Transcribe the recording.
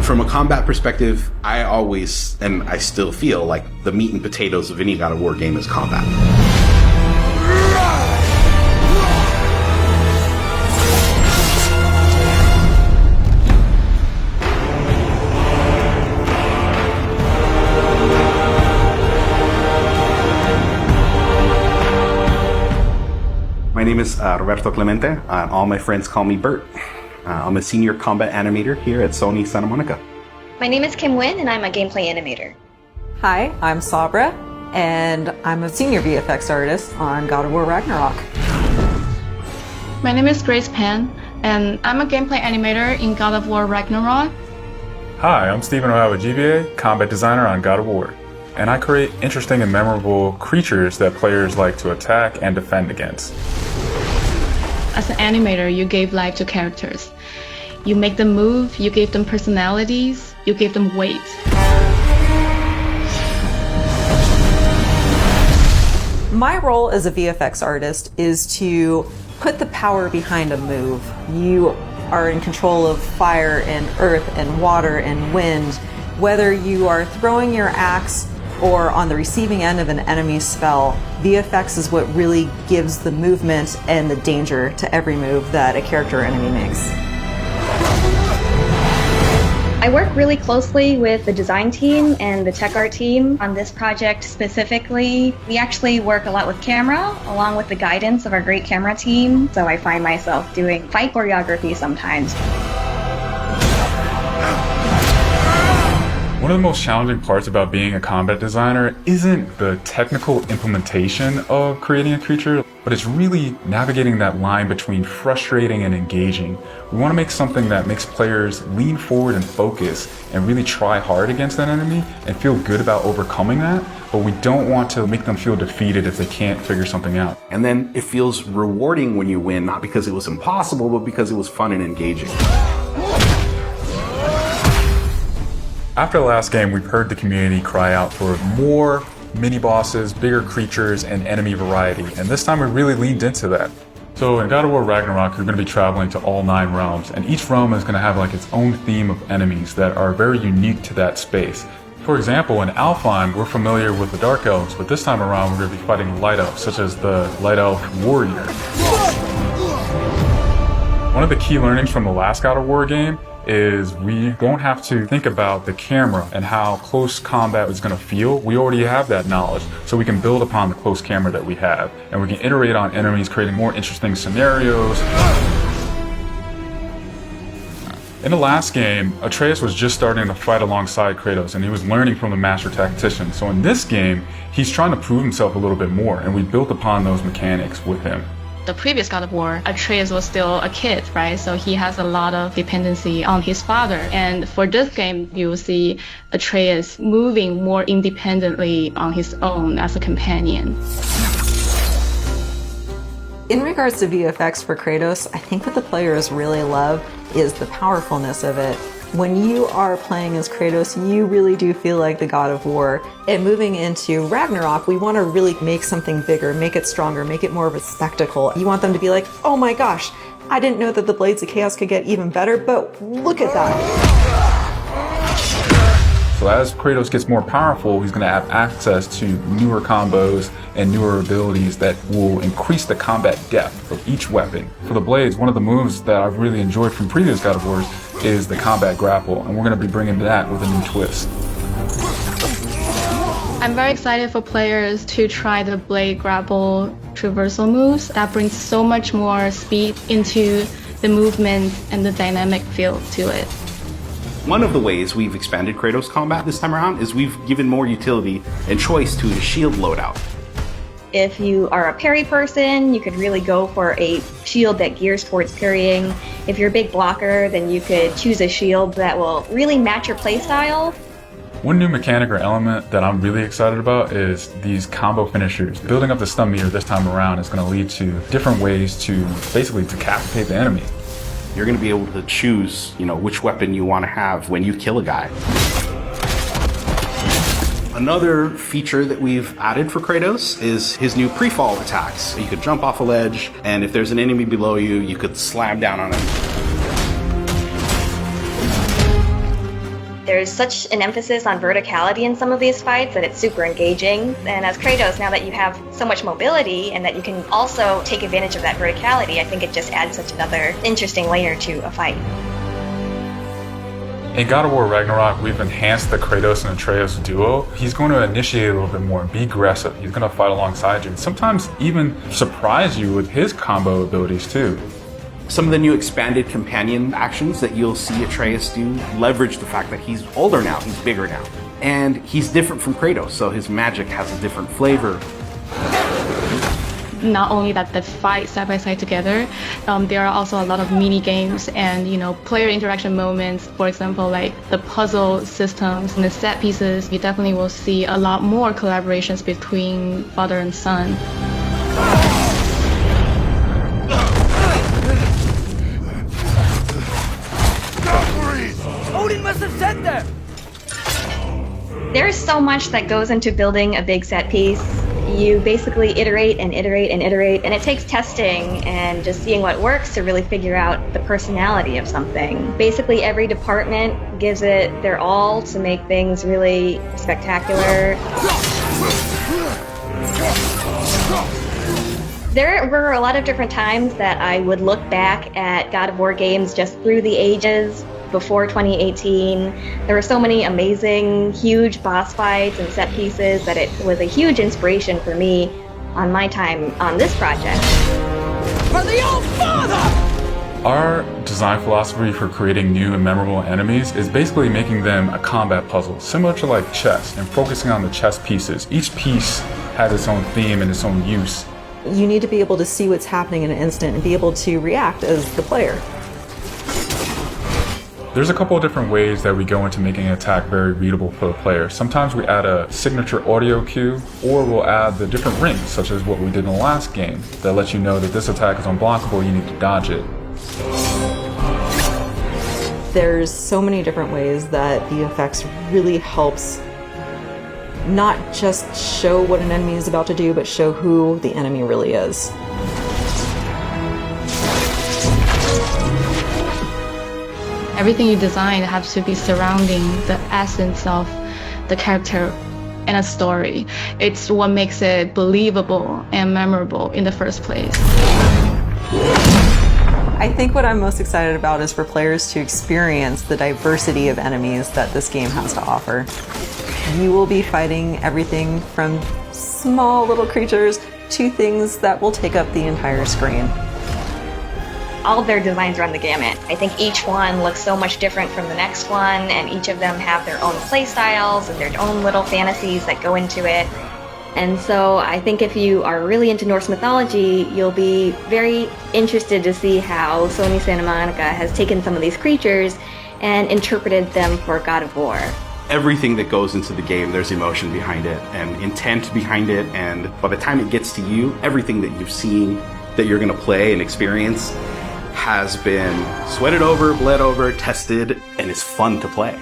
From a combat perspective, I always, and I still feel like the meat and potatoes of any God of War game is combat. My name is Roberto Clemente. All my friends call me Bert. I'm a senior combat animator here at Sony Santa Monica. My name is Kim Wynn, and I'm a gameplay animator. Hi, I'm Sabra, and I'm a senior VFX artist on God of War Ragnarök. My name is Grace Pan, and I'm a gameplay animator in God of War Ragnarök. Hi, I'm Stephen O'Hara GBA, combat designer on God of War, and I create interesting and memorable creatures that players like to attack and defend against. As an animator, you gave life to characters. You make them move, you give them personalities, you give them weight. My role as a VFX artist is to put the power behind a move. You are in control of fire and earth and water and wind. Whether you are throwing your axe or on the receiving end of an enemy spell, VFX is what really gives the movement and the danger to every move that a character or enemy makes. I work really closely with the design team and the tech art team on this project specifically. We actually work a lot with camera, along with the guidance of our great camera team, so I find myself doing fight choreography sometimes. One of the most challenging parts about being a combat designer isn't the technical implementation of creating a creature, but it's really navigating that line between frustrating and engaging. We want to make something that makes players lean forward and focus and really try hard against an enemy and feel good about overcoming that, but we don't want to make them feel defeated if they can't figure something out. And then it feels rewarding when you win, not because it was impossible, but because it was fun and engaging. After the last game, we've heard the community cry out for more mini-bosses, bigger creatures, and enemy variety, and this time we really leaned into that. So in God of War Ragnarök, you're going to be traveling to all 9 realms, and each realm is going to have like its own theme of enemies that are very unique to that space. For example, in Alfheim, we're familiar with the Dark Elves, but this time around we're going to be fighting Light Elves, such as the Light Elf Warrior. One of the key learnings from the last God of War game is we don't have to think about the camera and how close combat is going to feel. We already have that knowledge, so we can build upon the close camera that we have, and we can iterate on enemies, creating more interesting scenarios. In the last game, Atreus was just starting to fight alongside Kratos, and he was learning from the Master Tactician. So in this game, he's trying to prove himself a little bit more, and we built upon those mechanics with him. The previous God of War, Atreus was still a kid, right? So he has a lot of dependency on his father. And for this game, you will see Atreus moving more independently on his own as a companion. In regards to VFX for Kratos, I think what the players really love is the powerfulness of it. When you are playing as Kratos, you really do feel like the God of War. And moving into Ragnarok, we want to really make something bigger, make it stronger, make it more of a spectacle. You want them to be like, oh my gosh, I didn't know that the Blades of Chaos could get even better, but look at that. So as Kratos gets more powerful, he's going to have access to newer combos and newer abilities that will increase the combat depth of each weapon. For the Blades, one of the moves that I've really enjoyed from previous God of Wars is the combat grapple, and we're going to be bringing that with a new twist. I'm very excited for players to try the blade grapple traversal moves. That brings so much more speed into the movement and the dynamic feel to it. One of the ways we've expanded Kratos combat this time around is we've given more utility and choice to his shield loadout. If you are a parry person, you could really go for a shield that gears towards parrying. If you're a big blocker, then you could choose a shield that will really match your playstyle. One new mechanic or element that I'm really excited about is these combo finishers. Building up the stun meter this time around is going to lead to different ways to basically decapitate the enemy. You're going to be able to choose, which weapon you want to have when you kill a guy. Another feature that we've added for Kratos is his new pre-fall attacks. You could jump off a ledge, and if there's an enemy below you, you could slam down on him. There's such an emphasis on verticality in some of these fights that it's super engaging. And as Kratos, now that you have so much mobility and that you can also take advantage of that verticality, I think it just adds such another interesting layer to a fight. In God of War Ragnarok, we've enhanced the Kratos and Atreus duo. He's going to initiate a little bit more, be aggressive. He's going to fight alongside you, and sometimes even surprise you with his combo abilities too. Some of the new expanded companion actions that you'll see Atreus do leverage the fact that he's older now, he's bigger now. And he's different from Kratos, so his magic has a different flavor. Not only that they fight side by side together, there are also a lot of mini games and player interaction moments. For example, like the puzzle systems and the set pieces. You definitely will see a lot more collaborations between father and son. Odin must have sent them! There's so much that goes into building a big set piece. You basically iterate and iterate and iterate, and it takes testing and just seeing what works to really figure out the personality of something. Basically, every department gives it their all to make things really spectacular. There were a lot of different times that I would look back at God of War games just through the ages. Before 2018, there were so many amazing, huge boss fights and set pieces that it was a huge inspiration for me on my time on this project. For the Old Father! Our design philosophy for creating new and memorable enemies is basically making them a combat puzzle, similar to like chess, and focusing on the chess pieces. Each piece has its own theme and its own use. You need to be able to see what's happening in an instant and be able to react as the player. There's a couple of different ways that we go into making an attack very readable for the player. Sometimes we add a signature audio cue, or we'll add the different rings, such as what we did in the last game, that lets you know that this attack is unblockable, you need to dodge it. There's so many different ways that VFX really helps not just show what an enemy is about to do, but show who the enemy really is. Everything you design has to be surrounding the essence of the character and a story. It's what makes it believable and memorable in the first place. I think what I'm most excited about is for players to experience the diversity of enemies that this game has to offer. You will be fighting everything from small little creatures to things that will take up the entire screen. All of their designs run the gamut. I think each one looks so much different from the next one, and each of them have their own play styles and their own little fantasies that go into it. And so I think if you are really into Norse mythology, you'll be very interested to see how Sony Santa Monica has taken some of these creatures and interpreted them for God of War. Everything that goes into the game, there's emotion behind it and intent behind it, and by the time it gets to you, everything that you've seen that you're going to play and experience has been sweated over, bled over, tested, and is fun to play.